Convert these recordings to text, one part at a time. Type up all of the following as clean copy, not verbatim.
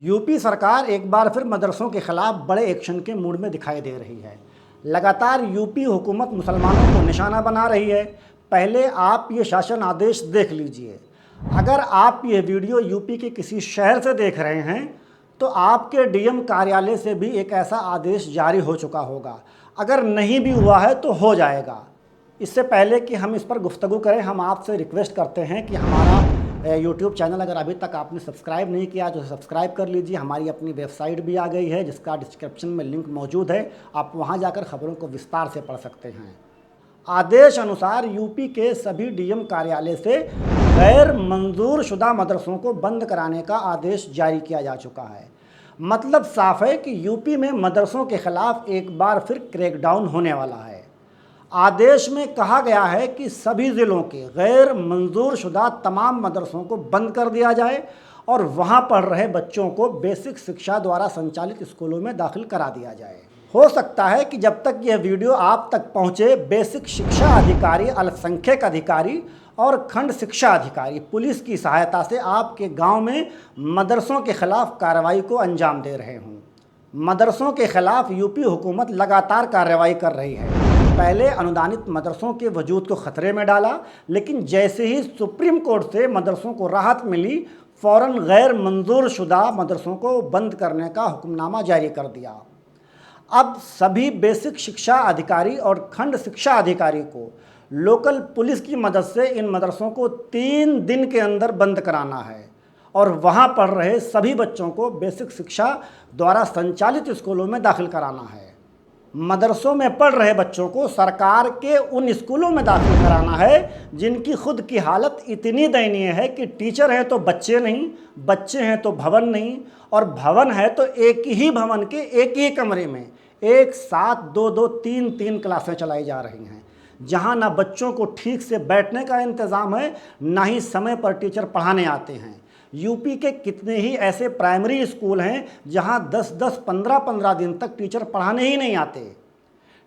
UP सरकार एक बार फिर मदरसों के खिलाफ बड़े एक्शन के मूड में दिखाई दे रही है। लगातार यूपी हुकूमत मुसलमानों को निशाना बना रही है। पहले आप ये शासन आदेश देख लीजिए। अगर आप ये वीडियो यूपी के किसी शहर से देख रहे हैं तो आपके डीएम कार्यालय से भी एक ऐसा आदेश जारी हो चुका होगा। अगर नहीं भी हुआ है तो हो जाएगा। इससे पहले कि हम इस पर गुफ्तगू करें, हम आपसे रिक्वेस्ट करते हैं कि हमारा यूट्यूब चैनल अगर अभी तक आपने सब्सक्राइब नहीं किया तो सब्सक्राइब कर लीजिए। हमारी अपनी वेबसाइट भी आ गई है जिसका डिस्क्रिप्शन में लिंक मौजूद है, आप वहां जाकर खबरों को विस्तार से पढ़ सकते हैं। आदेश अनुसार यूपी के सभी डीएम कार्यालय से गैर मंजूर शुदा मदरसों को बंद कराने का आदेश जारी किया जा चुका है। मतलब साफ है कि यूपी में मदरसों के खिलाफ एक बार फिर क्रैकडाउन होने वाला है। आदेश में कहा गया है कि सभी ज़िलों के गैर मंजूर शुदा तमाम मदरसों को बंद कर दिया जाए और वहां पढ़ रहे बच्चों को बेसिक शिक्षा द्वारा संचालित स्कूलों में दाखिल करा दिया जाए। हो सकता है कि जब तक यह वीडियो आप तक पहुंचे, बेसिक शिक्षा अधिकारी, अल्पसंख्यक अधिकारी और खंड शिक्षा अधिकारी पुलिस की सहायता से आपके गांव में मदरसों के खिलाफ कार्रवाई को अंजाम दे रहे हों। मदरसों के खिलाफ यूपी हुकूमत लगातार कार्रवाई कर रही है। पहले अनुदानित मदरसों के वजूद को खतरे में डाला, लेकिन जैसे ही सुप्रीम कोर्ट से मदरसों को राहत मिली, फ़ौरन गैर मंजूर शुदा मदरसों को बंद करने का हुक्मनामा जारी कर दिया। अब सभी बेसिक शिक्षा अधिकारी और खंड शिक्षा अधिकारी को लोकल पुलिस की मदद से इन मदरसों को 3 दिन के अंदर बंद कराना है और वहां पढ़ रहे सभी बच्चों को बेसिक शिक्षा द्वारा संचालित स्कूलों में दाखिल कराना है। मदरसों में पढ़ रहे बच्चों को सरकार के उन स्कूलों में दाखिल कराना है जिनकी खुद की हालत इतनी दयनीय है कि टीचर हैं तो बच्चे नहीं, बच्चे हैं तो भवन नहीं, और भवन है तो एक ही भवन के एक ही कमरे में एक साथ 2-2, 3-3 क्लासें चलाई जा रही हैं, जहां ना बच्चों को ठीक से बैठने का इंतज़ाम है, ना ही समय पर टीचर पढ़ाने आते हैं। यूपी के कितने ही ऐसे प्राइमरी स्कूल हैं जहां 10-10, 15-15 दिन तक टीचर पढ़ाने ही नहीं आते।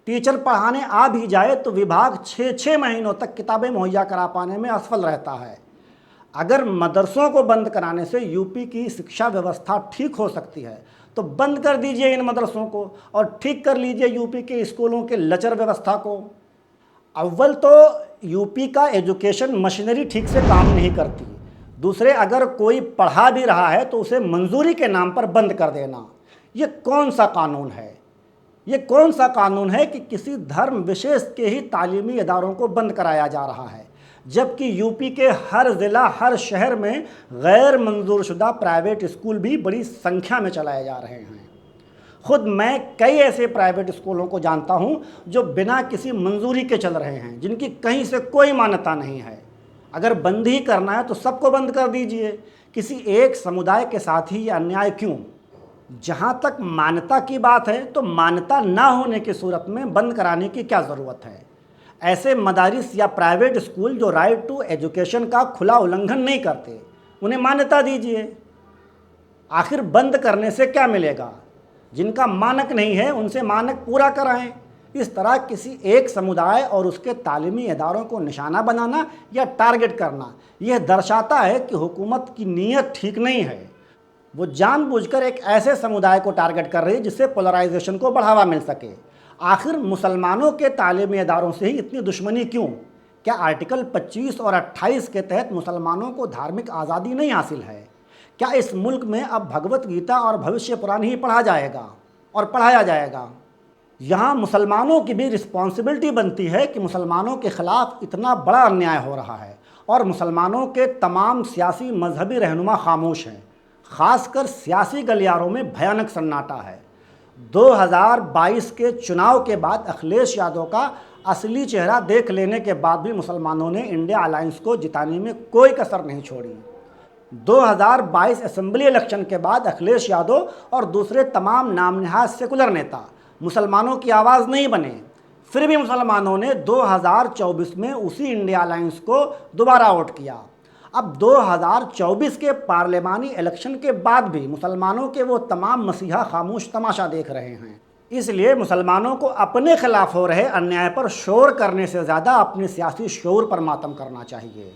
टीचर पढ़ाने आ भी जाए तो विभाग 6-6 महीनों तक किताबें मुहैया करा पाने में असफल रहता है। अगर मदरसों को बंद कराने से यूपी की शिक्षा व्यवस्था ठीक हो सकती है तो बंद कर दीजिए इन मदरसों को और ठीक कर लीजिए यूपी के स्कूलों के लचर व्यवस्था को। अव्वल तो यूपी का एजुकेशन मशीनरी ठीक से काम नहीं करती, दूसरे अगर कोई पढ़ा भी रहा है तो उसे मंजूरी के नाम पर बंद कर देना, ये कौन सा कानून है? ये कौन सा कानून है कि किसी धर्म विशेष के ही तालीमी इदारों को बंद कराया जा रहा है, जबकि यूपी के हर ज़िला, हर शहर में गैर मंजूर शुदा प्राइवेट स्कूल भी बड़ी संख्या में चलाए जा रहे हैं। खुद मैं कई ऐसे प्राइवेट स्कूलों को जानता हूं जो बिना किसी मंजूरी के चल रहे हैं, जिनकी कहीं से कोई मान्यता नहीं है। अगर बंद ही करना है तो सबको बंद कर दीजिए, किसी एक समुदाय के साथ ही ये अन्याय क्यों? जहां तक मान्यता की बात है तो मान्यता ना होने की सूरत में बंद कराने की क्या ज़रूरत है? ऐसे मदारिस या प्राइवेट स्कूल जो राइट टू एजुकेशन का खुला उल्लंघन नहीं करते, उन्हें मान्यता दीजिए। आखिर बंद करने से क्या मिलेगा? जिनका मानक नहीं है उनसे मानक पूरा कराएं। इस तरह किसी एक समुदाय और उसके तालीमी इदारों को निशाना बनाना या टारगेट करना, यह दर्शाता है कि हुकूमत की नीयत ठीक नहीं है। वो जानबूझकर एक ऐसे समुदाय को टारगेट कर रही है जिससे पोलराइजेशन को बढ़ावा मिल सके। आखिर मुसलमानों के तालीमी इदारों से ही इतनी दुश्मनी क्यों? क्या आर्टिकल 25 और 28 के तहत मुसलमानों को धार्मिक आज़ादी नहीं हासिल है? क्या इस मुल्क में अब भगवत गीता और भविष्य पुराण ही पढ़ा जाएगा और पढ़ाया जाएगा? यहाँ मुसलमानों की भी रिस्पॉन्सिबिलिटी बनती है कि मुसलमानों के ख़िलाफ़ इतना बड़ा अन्याय हो रहा है और मुसलमानों के तमाम सियासी मजहबी रहनुमा खामोश हैं। ख़ासकर सियासी गलियारों में भयानक सन्नाटा है। 2022 के चुनाव के बाद अखिलेश यादव का असली चेहरा देख लेने के बाद भी मुसलमानों ने इंडिया अलायंस को जिताने में कोई कसर नहीं छोड़ी। 2022 असेंबली इलेक्शन के बाद अखिलेश यादव और दूसरे तमाम नामनहाद सेकुलर नेता मुसलमानों की आवाज़ नहीं बने, फिर भी मुसलमानों ने 2024 में उसी इंडिया अलायंस को दोबारा वोट किया। अब 2024 के पार्लिमानी इलेक्शन के बाद भी मुसलमानों के वो तमाम मसीहा खामोश तमाशा देख रहे हैं। इसलिए मुसलमानों को अपने खिलाफ हो रहे अन्याय पर शोर करने से ज़्यादा अपने सियासी शोर पर मातम करना चाहिए।